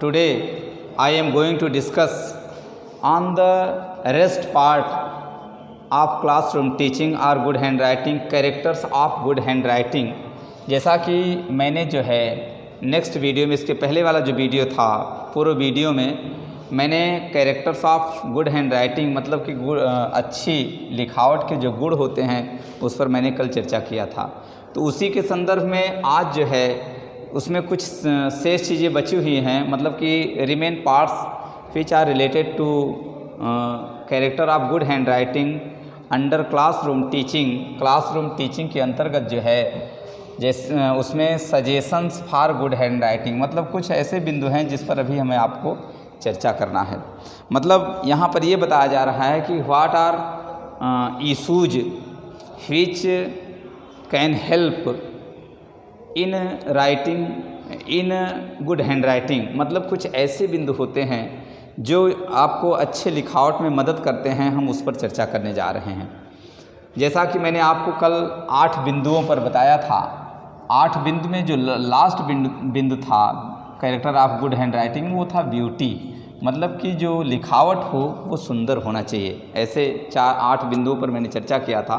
Today I am going to discuss on the rest part of classroom teaching or good handwriting, characters of good handwriting। जैसा कि मैंने जो है next video में, इसके पहले वाला जो वीडियो था, पूरे वीडियो में मैंने कैरेक्टर्स ऑफ गुड हैंडराइटिंग मतलब कि अच्छी लिखावट के जो गुण होते हैं उस पर मैंने कल चर्चा किया था। तो उसी के संदर्भ में आज जो है उसमें कुछ शेष चीज़ें बची हुई हैं, मतलब कि remain parts which are related to character of good handwriting under classroom teaching के अंतर्गत जो है जैसे उसमें सजेशंस फॉर गुड हैंडराइटिंग, मतलब कुछ ऐसे बिंदु हैं जिस पर अभी हमें आपको चर्चा करना है। मतलब यहाँ पर ये बताया जा रहा है कि what are issues which can help in writing in good handwriting, मतलब कुछ ऐसे बिंदु होते हैं जो आपको अच्छे लिखावट में मदद करते हैं, हम उस पर चर्चा करने जा रहे हैं। जैसा कि मैंने आपको कल 8 बिंदुओं पर बताया था, 8 बिंदु में जो लास्ट बिंदु था कैरेक्टर ऑफ गुड हैंडराइटिंग वो था ब्यूटी, मतलब कि जो लिखावट हो वो सुंदर होना चाहिए। ऐसे 8 बिंदुओं पर मैंने चर्चा किया था।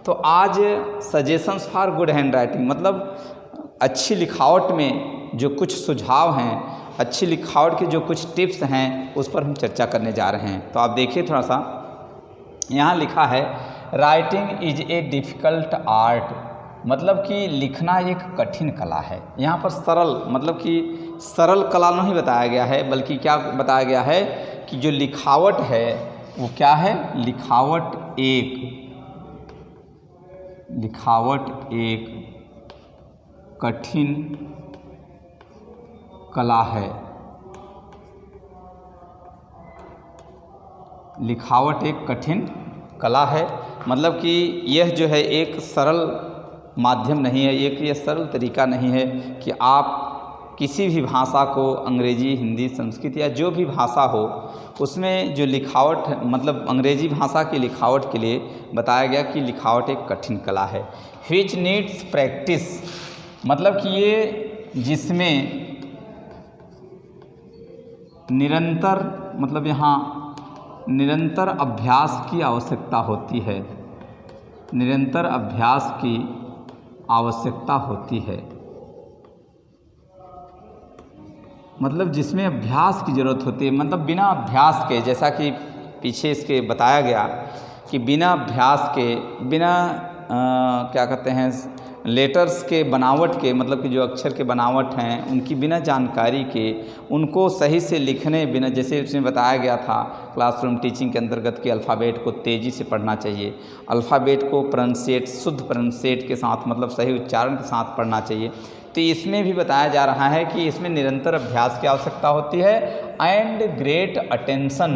तो आज सजेशंस फॉर गुड हैंडराइटिंग, मतलब अच्छी लिखावट में जो कुछ सुझाव हैं, अच्छी लिखावट के जो कुछ टिप्स हैं उस पर हम चर्चा करने जा रहे हैं। तो आप देखिए थोड़ा सा, यहाँ लिखा है writing is a difficult art, मतलब कि लिखना एक कठिन कला है। यहाँ पर सरल, मतलब कि सरल कला नहीं बताया गया है, बल्कि क्या बताया गया है कि जो लिखावट है वो क्या है, लिखावट एक कठिन कला है। लिखावट एक कठिन कला है, मतलब कि यह जो है एक सरल माध्यम नहीं है, एक ये सरल तरीका नहीं है कि आप किसी भी भाषा को, अंग्रेजी, हिंदी, संस्कृत या जो भी भाषा हो उसमें जो लिखावट, मतलब अंग्रेजी भाषा की लिखावट के लिए बताया गया कि लिखावट एक कठिन कला है। विच नीड्स प्रैक्टिस, मतलब कि ये जिसमें निरंतर, मतलब यहाँ निरंतर अभ्यास की आवश्यकता होती है, निरंतर अभ्यास की आवश्यकता होती है, मतलब जिसमें अभ्यास की ज़रूरत होती है। मतलब बिना अभ्यास के, जैसा कि पीछे इसके बताया गया कि बिना अभ्यास के, बिना क्या कहते हैं लेटर्स के बनावट के, मतलब कि जो अक्षर के बनावट हैं उनकी बिना जानकारी के, उनको सही से लिखने बिना, जैसे इसमें बताया गया था क्लासरूम टीचिंग के अंतर्गत कि अल्फ़ाबेट को तेज़ी से पढ़ना चाहिए, अल्फ़ाबेट को प्रोनाउंसिएट, शुद्ध प्रोनाउंसिएट के साथ, मतलब सही उच्चारण के साथ पढ़ना चाहिए। तो इसमें भी बताया जा रहा है कि इसमें निरंतर अभ्यास की आवश्यकता होती है। And great attention,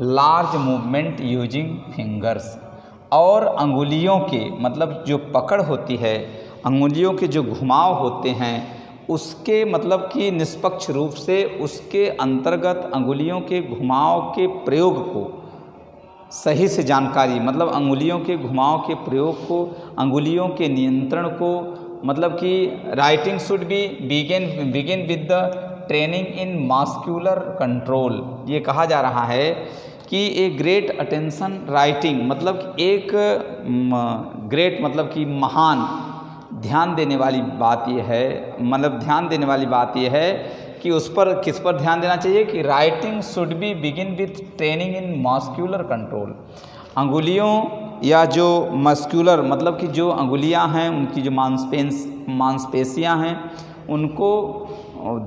large movement using fingers, और अंगुलियों के, मतलब जो पकड़ होती है, अंगुलियों के जो घुमाव होते हैं उसके, मतलब कि निष्पक्ष रूप से उसके अंतर्गत अंगुलियों के घुमाव के प्रयोग को सही से जानकारी, मतलब अंगुलियों के घुमाव के प्रयोग को, अंगुलियों के नियंत्रण को, मतलब कि writing should be begin with the training in muscular control. ये कहा जा रहा है कि एक ग्रेट अटेंशन राइटिंग, मतलब एक ग्रेट, मतलब कि महान, ध्यान देने वाली बात यह है, मतलब ध्यान देने वाली बात यह है कि उस पर, किस पर ध्यान देना चाहिए कि writing should be begin with training in muscular control. अंगुलियों या जो मस्कुलर, मतलब कि जो अंगुलियां हैं उनकी जो मांसपेशियां हैं उनको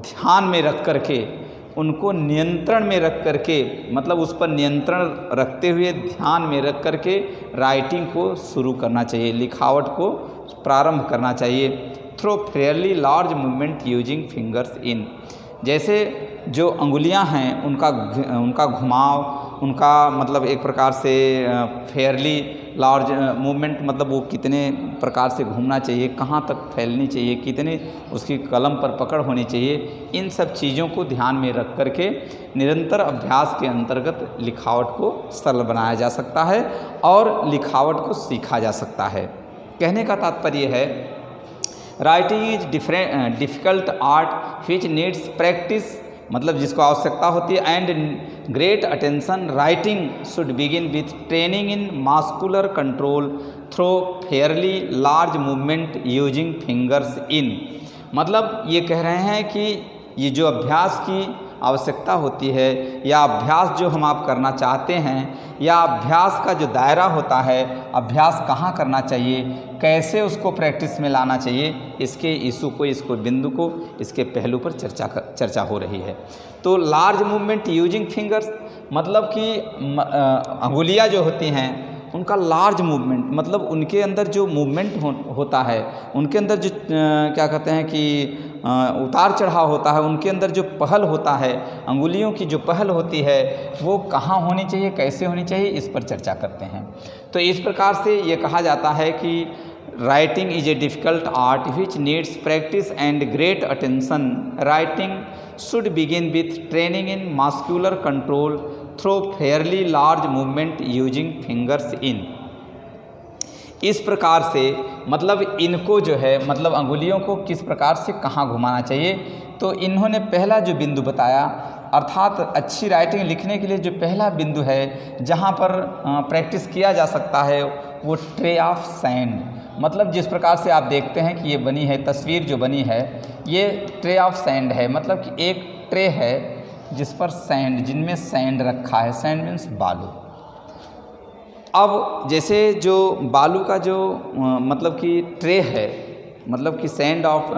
ध्यान में रख करके, उनको नियंत्रण में रख करके, मतलब उस पर नियंत्रण रखते हुए ध्यान में रख करके राइटिंग को शुरू करना चाहिए, लिखावट को प्रारंभ करना चाहिए। Through fairly large movement using fingers in, जैसे जो अंगुलियां हैं उनका घुमाव, उनका मतलब एक प्रकार से फेयरली लार्ज मूवमेंट, मतलब वो कितने प्रकार से घूमना चाहिए, कहाँ तक फैलनी चाहिए, कितने उसकी कलम पर पकड़ होनी चाहिए, इन सब चीज़ों को ध्यान में रख करके निरंतर अभ्यास के अंतर्गत लिखावट को सरल बनाया जा सकता है और लिखावट को सीखा जा सकता है। कहने का तात्पर्य है writing is difficult art which needs practice, मतलब जिसको आवश्यकता होती है, and great attention. Writing should begin with training in muscular control through fairly large movement using fingers in. मतलब ये कह रहे हैं कि ये जो अभ्यास की आवश्यकता होती है, या अभ्यास जो हम आप करना चाहते हैं, या अभ्यास का जो दायरा होता है, अभ्यास कहाँ करना चाहिए, कैसे उसको प्रैक्टिस में लाना चाहिए, इसके इशू को, इसको बिंदु को, इसके पहलू पर चर्चा हो रही है। तो लार्ज मूवमेंट यूजिंग फिंगर्स मतलब कि अंगुलियाँ जो होती हैं उनका लार्ज मूवमेंट, मतलब उनके अंदर जो मूवमेंट होता है, उनके अंदर जो क्या कहते हैं कि उतार चढ़ाव होता है, उनके अंदर जो पहल होता है, अंगुलियों की जो पहल होती है वो कहाँ होनी चाहिए, कैसे होनी चाहिए, इस पर चर्चा करते हैं। तो इस प्रकार से ये कहा जाता है कि writing is a difficult art which needs practice and great attention. Writing should begin with training in muscular control through fairly large movement using fingers in. इस प्रकार से मतलब इनको जो है, मतलब अंगुलियों को किस प्रकार से कहाँ घुमाना चाहिए, तो इन्होंने पहला जो बिंदु बताया, अर्थात अच्छी राइटिंग लिखने के लिए जो पहला बिंदु है जहाँ पर प्रैक्टिस किया जा सकता है वो ट्रे ऑफ सैंड। मतलब जिस प्रकार से आप देखते हैं कि ये बनी है तस्वीर, जो बनी है ये ट्रे ऑफ सैंड है, मतलब कि एक ट्रे है जिस पर सैंड, जिनमें सैंड रखा है। सैंड मीन्स बालू। अब जैसे जो बालू का जो मतलब कि ट्रे है, मतलब कि sand of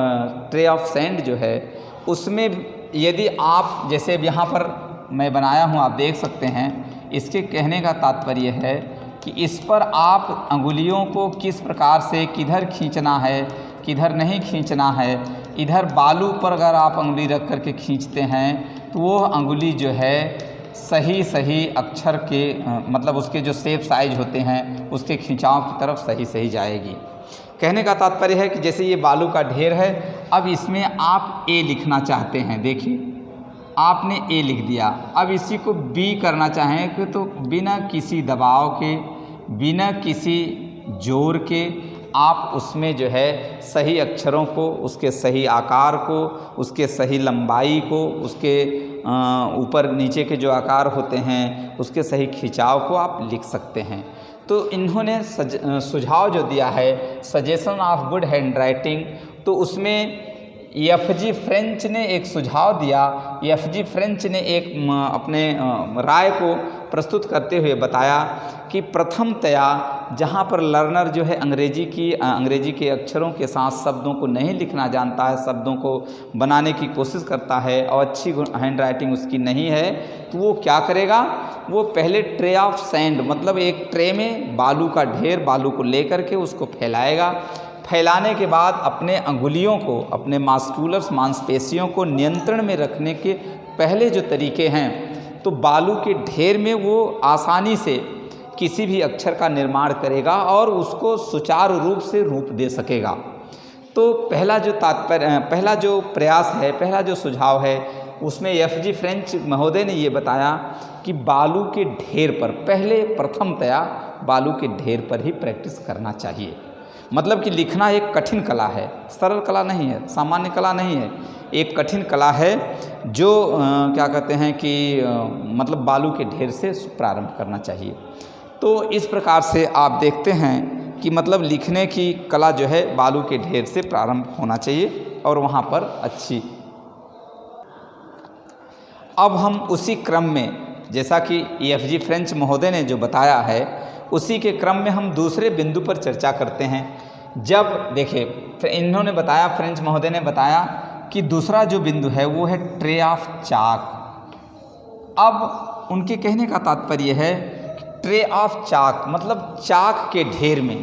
tray of sand जो है, उसमें यदि आप जैसे यहाँ पर मैं बनाया हूँ, आप देख सकते हैं, इसके कहने का तात्पर्य है कि इस पर आप अंगुलियों को किस प्रकार से किधर खींचना है, किधर नहीं खींचना है। इधर बालू पर अगर आप अंगुली रख कर के खींचते हैं तो वो अंगुली जो है सही सही अक्षर के मतलब उसके जो शेप साइज होते हैं उसके खिंचाव की तरफ सही सही जाएगी। कहने का तात्पर्य है कि जैसे ये बालू का ढेर है, अब इसमें आप ए लिखना चाहते हैं, देखिए आपने ए लिख दिया। अब इसी को बी करना चाहें तो बिना किसी दबाव के, बिना किसी जोर के आप उसमें जो है सही अक्षरों को, उसके सही आकार को, उसके सही लंबाई को, उसके ऊपर नीचे के जो आकार होते हैं उसके सही खिंचाव को आप लिख सकते हैं। तो इन्होंने सुझाव जो दिया है suggestion of good hand writing, तो उसमें एफ.जी. फ्रेंच ने एक सुझाव दिया। एफ.जी. फ्रेंच ने एक अपने राय को प्रस्तुत करते हुए बताया कि प्रथमतया जहाँ पर लर्नर जो है अंग्रेजी के अक्षरों के साथ शब्दों को नहीं लिखना जानता है, शब्दों को बनाने की कोशिश करता है और अच्छी हैंड राइटिंग उसकी नहीं है, तो वो क्या करेगा, वो पहले ट्रे ऑफ सैंड मतलब एक ट्रे में बालू का ढेर, बालू को लेकर के उसको फैलाएगा। फैलाने के बाद अपने अंगुलियों को, अपने मास्कुलर्स मांसपेशियों को नियंत्रण में रखने के पहले जो तरीके हैं, तो बालू के ढेर में वो आसानी से किसी भी अक्षर का निर्माण करेगा और उसको सुचारू रूप से रूप दे सकेगा। तो पहला जो प्रयास है, पहला जो सुझाव है, उसमें एफ.जी. फ्रेंच महोदय ने ये बताया कि बालू के ढेर पर पहले प्रथमतया बालू के ढेर पर ही प्रैक्टिस करना चाहिए। मतलब कि लिखना एक कठिन कला है, सरल कला नहीं है, सामान्य कला नहीं है, एक कठिन कला है जो क्या कहते हैं कि मतलब बालू के ढेर से प्रारंभ करना चाहिए। तो इस प्रकार से आप देखते हैं कि मतलब लिखने की कला जो है बालू के ढेर से प्रारंभ होना चाहिए और वहाँ पर अच्छी। अब हम उसी क्रम में, जैसा कि एफ.जी. फ्रेंच महोदय ने जो बताया है, उसी के क्रम में हम दूसरे बिंदु पर चर्चा करते हैं। जब देखिए इन्होंने बताया, फ्रेंच महोदय ने बताया कि दूसरा जो बिंदु है वो है ट्रे ऑफ चाक। अब उनके कहने का तात्पर्य है ट्रे ऑफ चाक मतलब चाक के ढेर में।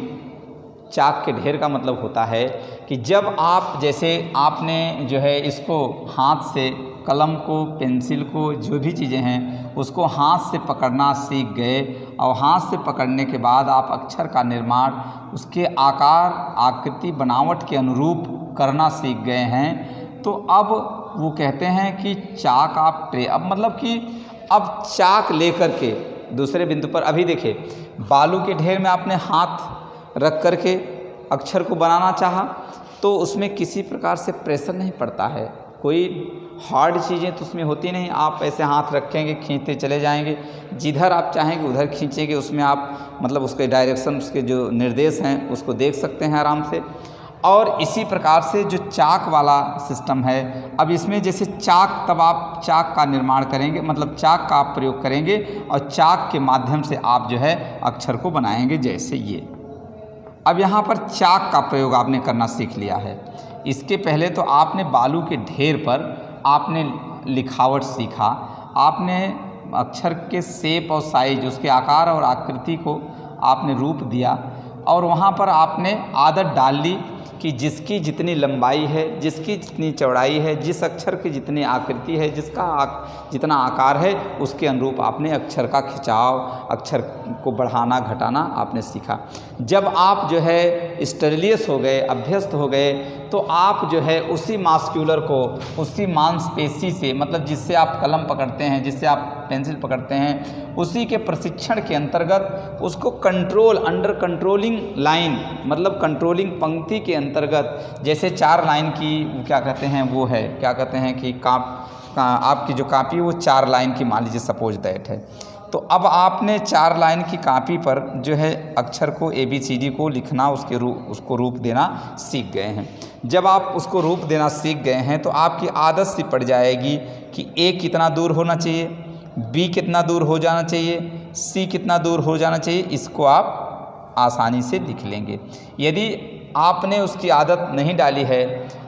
चाक के ढेर का मतलब होता है कि जब आप जैसे आपने जो है इसको हाथ से, कलम को, पेंसिल को, जो भी चीज़ें हैं उसको हाथ से पकड़ना सीख गए और हाथ से पकड़ने के बाद आप अक्षर का निर्माण उसके आकार, आकृति, बनावट के अनुरूप करना सीख गए हैं, तो अब वो कहते हैं कि चाक ऑफ ट्रे। अब मतलब कि अब चाक लेकर के दूसरे बिंदु पर, अभी देखिए बालू के ढेर में आपने हाथ रख कर के अक्षर को बनाना चाहा, तो उसमें किसी प्रकार से प्रेशर नहीं पड़ता है, कोई हार्ड चीज़ें तो उसमें होती नहीं। आप ऐसे हाथ रखेंगे, खींचते चले जाएंगे, जिधर आप चाहेंगे उधर खींचेंगे, उसमें आप मतलब उसके डायरेक्शन, उसके जो निर्देश हैं उसको देख सकते हैं आराम से। और इसी प्रकार से जो चाक वाला सिस्टम है, अब इसमें जैसे चाक, तब आप चाक का निर्माण करेंगे, मतलब चाक का आप प्रयोग करेंगे और चाक के माध्यम से आप जो है अक्षर को बनाएंगे, जैसे ये। अब यहाँ पर चाक का प्रयोग आपने करना सीख लिया है। इसके पहले तो आपने बालू के ढेर पर आपने लिखावट सीखा, आपने अक्षर के शेप और साइज, उसके आकार और आकृति को आपने रूप दिया, और वहाँ पर आपने आदत डाल ली कि जिसकी जितनी लंबाई है, जिसकी जितनी चौड़ाई है, जिस अक्षर की जितनी आकृति है, जिसका जितना आकार है, उसके अनुरूप आपने अक्षर का खिंचाव, अक्षर को बढ़ाना घटाना आपने सीखा। जब आप जो है स्टैलियस हो गए, अभ्यस्त हो गए, तो आप जो है उसी मास्क्यूलर को, उसी मांसपेशी से, मतलब जिससे आप कलम पकड़ते हैं, जिससे आप पेंसिल पकड़ते हैं, उसी के प्रशिक्षण के अंतर्गत उसको कंट्रोल, अंडर कंट्रोलिंग लाइन, मतलब कंट्रोलिंग पंक्ति के अंतर्गत, जैसे 4 लाइन की क्या कहते हैं, वो है क्या कहते हैं कि आपकी जो कापी है वो 4 लाइन की, मान लीजिए सपोज दैट है। तो अब आपने 4 लाइन की कापी पर जो है अक्षर को ABCD को लिखना, उसको रूप देना सीख गए हैं। जब आप उसको रूप देना सीख गए हैं तो आपकी आदत सी पड़ जाएगी कि A कितना दूर होना चाहिए, B कितना दूर हो जाना चाहिए, C कितना दूर हो जाना चाहिए, इसको आप आसानी से लिख लेंगे। यदि आपने उसकी आदत नहीं डाली है,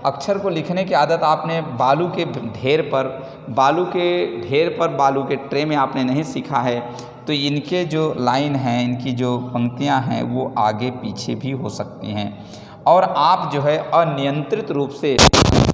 अक्षर को लिखने की आदत आपने बालू के ढेर पर, बालू के ट्रे में आपने नहीं सीखा है, तो इनके जो लाइन हैं, इनकी जो पंक्तियां हैं, वो आगे पीछे भी हो सकती हैं, और आप जो है अनियंत्रित रूप से